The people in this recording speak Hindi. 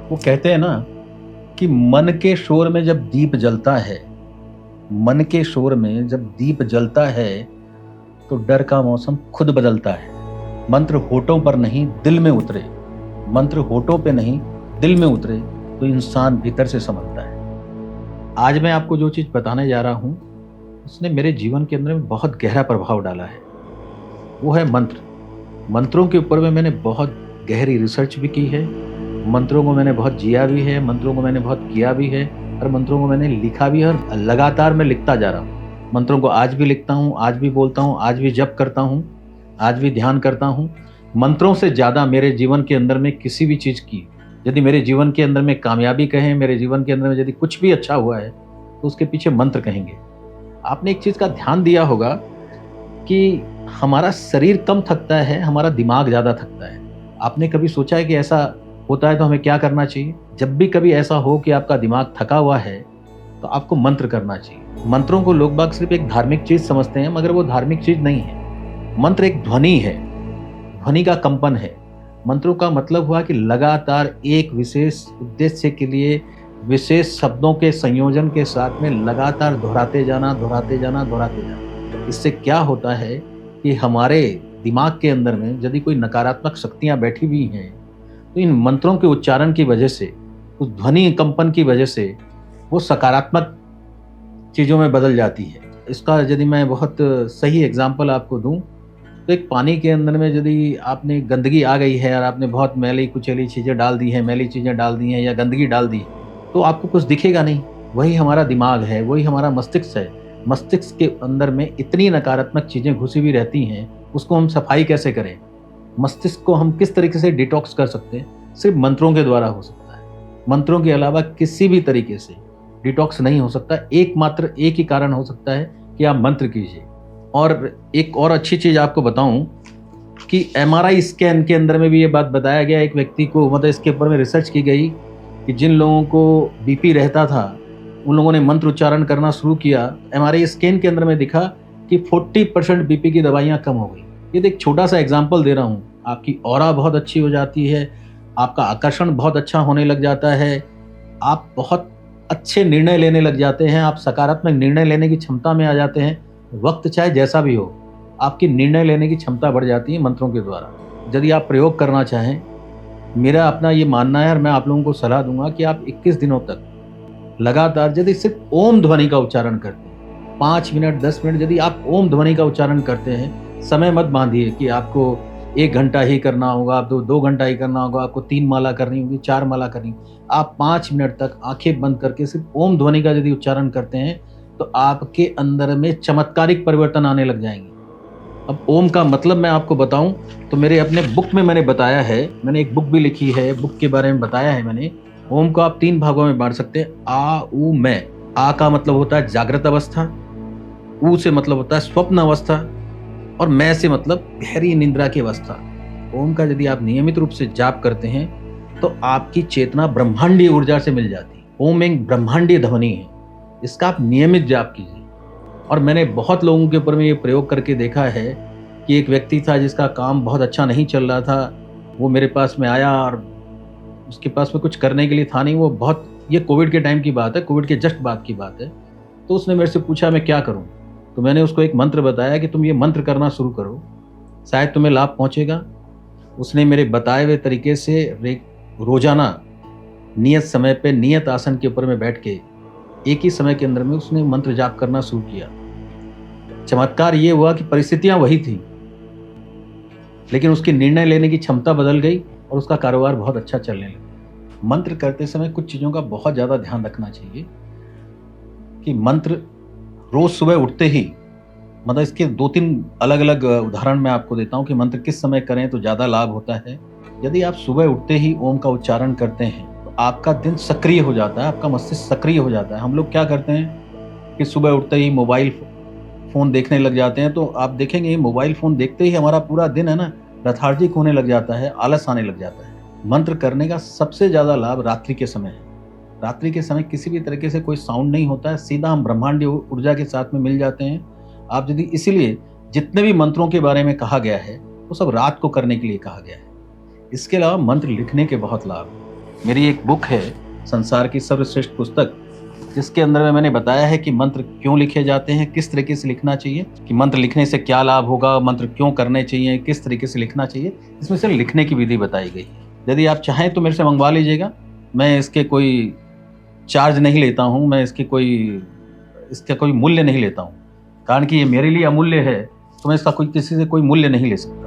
वो कहते हैं ना कि मन के शोर में जब दीप जलता है, मन के शोर में जब दीप जलता है तो डर का मौसम खुद बदलता है। मंत्र होठों पर नहीं दिल में उतरे, मंत्र होठों पे नहीं दिल में उतरे तो इंसान भीतर से समझता है। आज मैं आपको जो चीज़ बताने जा रहा हूँ उसने मेरे जीवन के अंदर में बहुत गहरा प्रभाव डाला है। वो है मंत्र। मंत्रों के ऊपर में मैंने बहुत गहरी रिसर्च भी की है, मंत्रों को मैंने बहुत जिया भी है, मंत्रों को मैंने बहुत किया भी है और मंत्रों को मैंने लिखा भी है और लगातार मैं लिखता जा रहा हूँ। मंत्रों को आज भी लिखता हूँ, आज भी बोलता हूँ, आज भी जप करता हूँ, आज भी ध्यान करता हूँ। मंत्रों से ज़्यादा मेरे जीवन के अंदर में किसी भी चीज़ की, यदि मेरे जीवन के अंदर में कामयाबी कहें, मेरे जीवन के अंदर में यदि कुछ भी अच्छा हुआ है तो उसके पीछे मंत्र कहेंगे। आपने एक चीज़ का ध्यान दिया होगा कि हमारा शरीर कम थकता है, हमारा दिमाग ज़्यादा थकता है। आपने कभी सोचा है कि ऐसा होता है तो हमें क्या करना चाहिए? जब भी कभी ऐसा हो कि आपका दिमाग थका हुआ है तो आपको मंत्र करना चाहिए। मंत्रों को लोग बाग सिर्फ एक धार्मिक चीज़ समझते हैं, मगर वो धार्मिक चीज़ नहीं है। मंत्र एक ध्वनि है, ध्वनि का कंपन है। मंत्रों का मतलब हुआ कि लगातार एक विशेष उद्देश्य के लिए विशेष शब्दों के संयोजन के साथ में लगातार दोहराते जाना, दोहराते जाना, दोहराते जाना। इससे क्या होता है कि हमारे दिमाग के अंदर में यदि कोई नकारात्मक शक्तियाँ बैठी हुई हैं तो इन मंत्रों के उच्चारण की वजह से, उस ध्वनि कंपन की वजह से वो सकारात्मक चीज़ों में बदल जाती है। इसका यदि मैं बहुत सही एग्जाम्पल आपको दूं तो एक पानी के अंदर में यदि आपने गंदगी आ गई है और आपने बहुत मैली कुचैली चीज़ें डाल दी हैं, मैली चीज़ें डाल दी हैं या गंदगी डाल दी, तो आपको कुछ दिखेगा नहीं। वही हमारा दिमाग है, वही हमारा मस्तिष्क है। मस्तिष्क के अंदर में इतनी नकारात्मक चीज़ें घुसी हुई रहती हैं, उसको हम सफाई कैसे करें? मस्तिष्क को हम किस तरीके से डिटॉक्स कर सकते हैं? सिर्फ मंत्रों के द्वारा हो सकता है। मंत्रों के अलावा किसी भी तरीके से डिटॉक्स नहीं हो सकता। एकमात्र एक ही कारण हो सकता है कि आप मंत्र कीजिए। और एक और अच्छी चीज़ आपको बताऊं कि एमआरआई स्कैन के अंदर में भी ये बात बताया गया। एक व्यक्ति को, मतलब इसके ऊपर में रिसर्च की गई कि जिन लोगों को बीपी रहता था उन लोगों ने मंत्र उच्चारण करना शुरू किया। एमआरआई स्कैन के अंदर में दिखा कि 40% बीपी की दवाइयाँ कम हो गई। ये तो एक छोटा सा एग्जाम्पल दे रहा हूँ। आपकी ऑरा बहुत अच्छी हो जाती है, आपका आकर्षण बहुत अच्छा होने लग जाता है, आप बहुत अच्छे निर्णय लेने लग जाते हैं, आप सकारात्मक निर्णय लेने की क्षमता में आ जाते हैं। वक्त चाहे जैसा भी हो, आपकी निर्णय लेने की क्षमता बढ़ जाती है मंत्रों के द्वारा। यदि आप प्रयोग करना चाहें, मेरा अपना ये मानना है और मैं आप लोगों को सलाह दूंगा कि आप 21 दिनों तक लगातार यदि सिर्फ ओम ध्वनि का उच्चारण करते हैं, 5 मिनट 10 मिनट यदि आप ओम ध्वनि का उच्चारण करते हैं, समय मत बांधिए कि आपको 1 घंटा ही करना होगा, आप 2 घंटा ही करना होगा, आपको 3 माला करनी होगी, 4 माला करनी होगी। आप 5 मिनट तक आंखें बंद करके सिर्फ ओम ध्वनि का यदि उच्चारण करते हैं तो आपके अंदर में चमत्कारिक परिवर्तन आने लग जाएंगे। अब ओम का मतलब मैं आपको बताऊं तो मेरे अपने बुक में मैंने बताया है, मैंने एक बुक भी लिखी है, बुक के बारे में बताया है मैंने। ओम को आप 3 भागों में बांट सकते हैं। आ उ मैं। आ का मतलब होता है जागृत अवस्था, उ से मतलब होता है स्वप्न अवस्था और मैं से मतलब गहरी निद्रा की अवस्था। ओम का यदि आप नियमित रूप से जाप करते हैं तो आपकी चेतना ब्रह्मांडीय ऊर्जा से मिल जाती है। ओम एक ब्रह्मांडीय ध्वनि है, इसका आप नियमित जाप कीजिए। और मैंने बहुत लोगों के ऊपर में ये प्रयोग करके देखा है कि एक व्यक्ति था जिसका काम बहुत अच्छा नहीं चल रहा था, वो मेरे पास में आया और उसके पास में कुछ करने के लिए था नहीं। वो बहुत, ये कोविड के टाइम की बात है, कोविड के जस्ट बाद की बात है। तो उसने मेरे से पूछा मैं क्या करूं? तो मैंने उसको एक मंत्र बताया कि तुम ये मंत्र करना शुरू करो, शायद तुम्हें लाभ पहुंचेगा। उसने मेरे बताए हुए तरीके से रोजाना नियत समय पे नियत आसन के ऊपर में बैठ के एक ही समय के अंदर में उसने मंत्र जाप करना शुरू किया। चमत्कार ये हुआ कि परिस्थितियां वही थी, लेकिन उसकी निर्णय लेने की क्षमता बदल गई और उसका कारोबार बहुत अच्छा चलने लगा। मंत्र करते समय कुछ चीज़ों का बहुत ज़्यादा ध्यान रखना चाहिए कि मंत्र रोज सुबह उठते ही, मतलब इसके 2-3 अलग अलग उदाहरण मैं आपको देता हूँ कि मंत्र किस समय करें तो ज़्यादा लाभ होता है। यदि आप सुबह उठते ही ओम का उच्चारण करते हैं तो आपका दिन सक्रिय हो जाता है, आपका मस्तिष्क सक्रिय हो जाता है। हम लोग क्या करते हैं कि सुबह उठते ही मोबाइल फ़ोन देखने लग जाते हैं, तो आप देखेंगे मोबाइल फ़ोन देखते ही हमारा पूरा दिन है ना लेथार्जिक होने लग जाता है, आलस आने लग जाता है। मंत्र करने का सबसे ज़्यादा लाभ रात्रि के समय है। रात्रि के समय किसी भी तरीके से कोई साउंड नहीं होता है, सीधा हम ब्रह्मांडीय ऊर्जा के साथ में मिल जाते हैं। आप यदि, इसीलिए जितने भी मंत्रों के बारे में कहा गया है वो सब रात को करने के लिए कहा गया है। इसके अलावा मंत्र लिखने के बहुत लाभ हैं। मेरी एक बुक है, संसार की सर्वश्रेष्ठ पुस्तक, जिसके अंदर में मैंने बताया है कि मंत्र क्यों लिखे जाते हैं, किस तरीके से लिखना चाहिए, कि मंत्र लिखने से क्या लाभ होगा, मंत्र क्यों करने चाहिए, किस तरीके से लिखना चाहिए। इसमें से लिखने की विधि बताई गई है। यदि आप चाहें तो मेरे से मंगवा लीजिएगा। मैं इसके कोई चार्ज नहीं लेता हूँ, मैं इसका कोई मूल्य नहीं लेता हूँ। कारण कि ये मेरे लिए अमूल्य है, तो मैं इसका किसी से कोई मूल्य नहीं ले सकता।